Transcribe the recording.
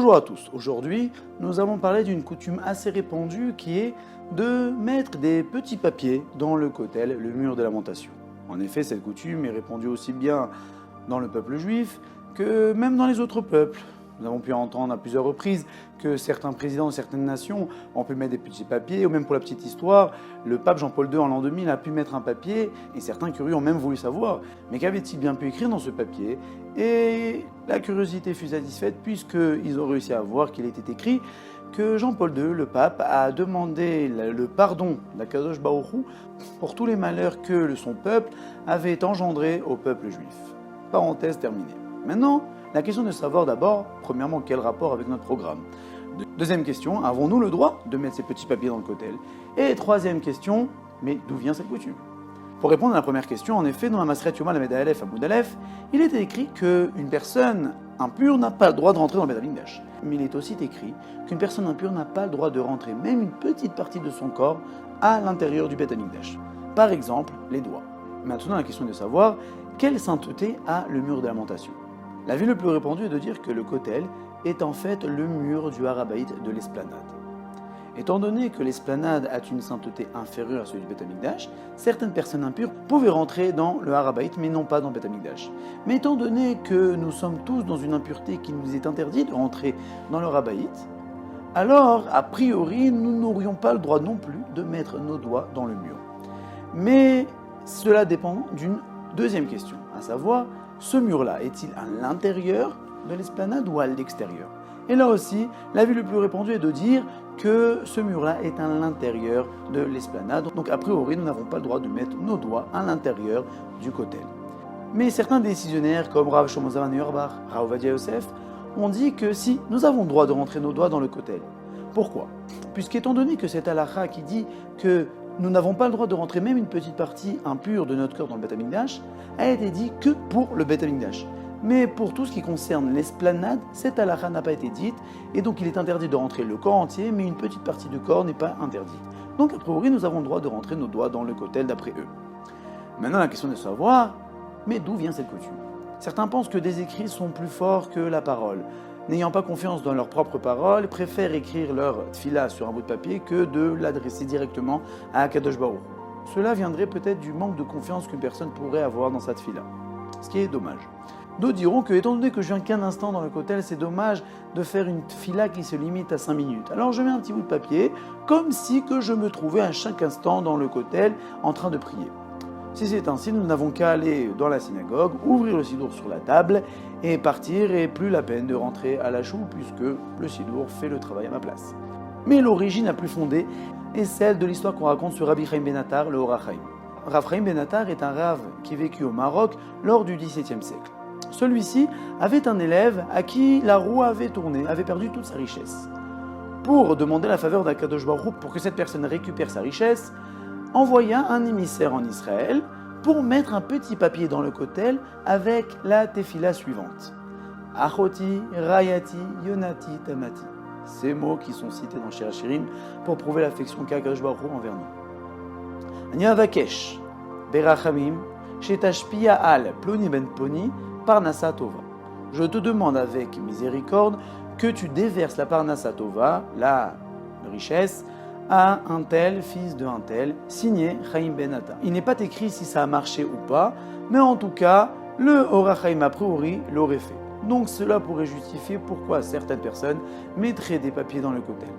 Bonjour à tous, aujourd'hui nous allons parler d'une coutume assez répandue qui est de mettre des petits papiers dans le kotel, le mur de lamentation. En effet, cette coutume est répandue aussi bien dans le peuple juif que même dans les autres peuples. Nous avons pu entendre à plusieurs reprises que certains présidents de certaines nations ont pu mettre des petits papiers, ou même pour la petite histoire, le pape Jean-Paul II en l'an 2000 a pu mettre un papier, et certains curieux ont même voulu savoir, mais qu'avait-il bien pu écrire dans ce papier? Et la curiosité fut satisfaite puisqu'ils ont réussi à voir qu'il était écrit que Jean-Paul II, le pape, a demandé le pardon d'Akadosh Baruch Hu pour tous les malheurs que son peuple avait engendrés au peuple juif. Parenthèse terminée. Maintenant, la question de savoir d'abord, premièrement, quel rapport avec notre programme. Deuxième question, avons-nous le droit de mettre ces petits papiers dans le kotel? Et troisième question, mais d'où vient cette coutume? Pour répondre à la première question, en effet, dans la Maseret Yoma Lamed Aleph Amoud Aleph, il est écrit qu'une personne impure n'a pas le droit de rentrer dans le Beth Amikdash. Mais il est aussi écrit qu'une personne impure n'a pas le droit de rentrer même une petite partie de son corps à l'intérieur du Beth Amikdash. Par exemple, les doigts. Maintenant, la question est de savoir quelle sainteté a le mur de lamentation. La vie le plus répandue est de dire que le kotel est en fait le mur du Har Habayit de l'esplanade. Étant donné que l'esplanade a une sainteté inférieure à celui du Beth Amikdash, certaines personnes impures pouvaient rentrer dans le Har Habayit, mais non pas dans le Beth Amikdash. Mais étant donné que nous sommes tous dans une impureté qui nous est interdit de rentrer dans le Har Habayit, alors, a priori, nous n'aurions pas le droit non plus de mettre nos doigts dans le mur. Mais cela dépend d'une deuxième question, à savoir, ce mur-là est-il à l'intérieur de l'esplanade ou à l'extérieur? Et là aussi, l'avis le plus répandu est de dire que ce mur-là est à l'intérieur de l'esplanade. Donc a priori, nous n'avons pas le droit de mettre nos doigts à l'intérieur du kotel. Mais certains décisionnaires, comme Rav Shlomo Zalman Auerbach, Rav Ovadia Yosef, ont dit que si, nous avons le droit de rentrer nos doigts dans le kotel. Pourquoi? Puisqu'étant donné que c'est halakha qui dit que nous n'avons pas le droit de rentrer même une petite partie impure de notre corps dans le Beth Amikdash, a été dit que pour le Beth Amikdash. Mais pour tout ce qui concerne l'esplanade, cette halakha n'a pas été dite, et donc il est interdit de rentrer le corps entier, mais une petite partie du corps n'est pas interdite. Donc a priori, nous avons le droit de rentrer nos doigts dans le kotel d'après eux. Maintenant, la question est de savoir, mais d'où vient cette coutume? Certains pensent que des écrits sont plus forts que la parole. N'ayant pas confiance dans leurs propres paroles, préfèrent écrire leur tfila sur un bout de papier que de l'adresser directement à Akadosh Baruch Hu. Cela viendrait peut-être du manque de confiance qu'une personne pourrait avoir dans sa tfila, ce qui est dommage. D'autres diront que, étant donné que je viens qu'un instant dans le kotel, c'est dommage de faire une tfila qui se limite à 5 minutes. Alors je mets un petit bout de papier, comme si que je me trouvais à chaque instant dans le kotel en train de prier. Si c'est ainsi, nous n'avons qu'à aller dans la synagogue, ouvrir le sidour sur la table et partir, et plus la peine de rentrer à la choue puisque le sidour fait le travail à ma place. Mais l'origine la plus fondée est celle de l'histoire qu'on raconte sur Rabbi Chaim Ben Attar, le Or HaChaim. Rav Chaim Ben Attar est un rave qui vécut au Maroc lors du XVIIe siècle. Celui-ci avait un élève à qui la roue avait tourné, avait perdu toute sa richesse. Pour demander la faveur d'Akadosh Baruch Hu pour que cette personne récupère sa richesse, envoya un émissaire en Israël pour mettre un petit papier dans le kotel avec la tefila suivante. Achoti, Rayati, Yonati, Tamati. Ces mots qui sont cités dans Shir HaShirim pour prouver l'affection qu'Akadosh Baruch Hu envers nous. Ani avakesh, berachamim, shetashpia al, ploni ben ploni, parnasa tova. Je te demande avec miséricorde que tu déverses la parnasa tova, la richesse, à un tel, fils de un tel, signé Chaim Ben Attar. Il n'est pas écrit si ça a marché ou pas, mais en tout cas, le Or HaChaim a priori l'aurait fait. Donc cela pourrait justifier pourquoi certaines personnes mettraient des papiers dans le kotel.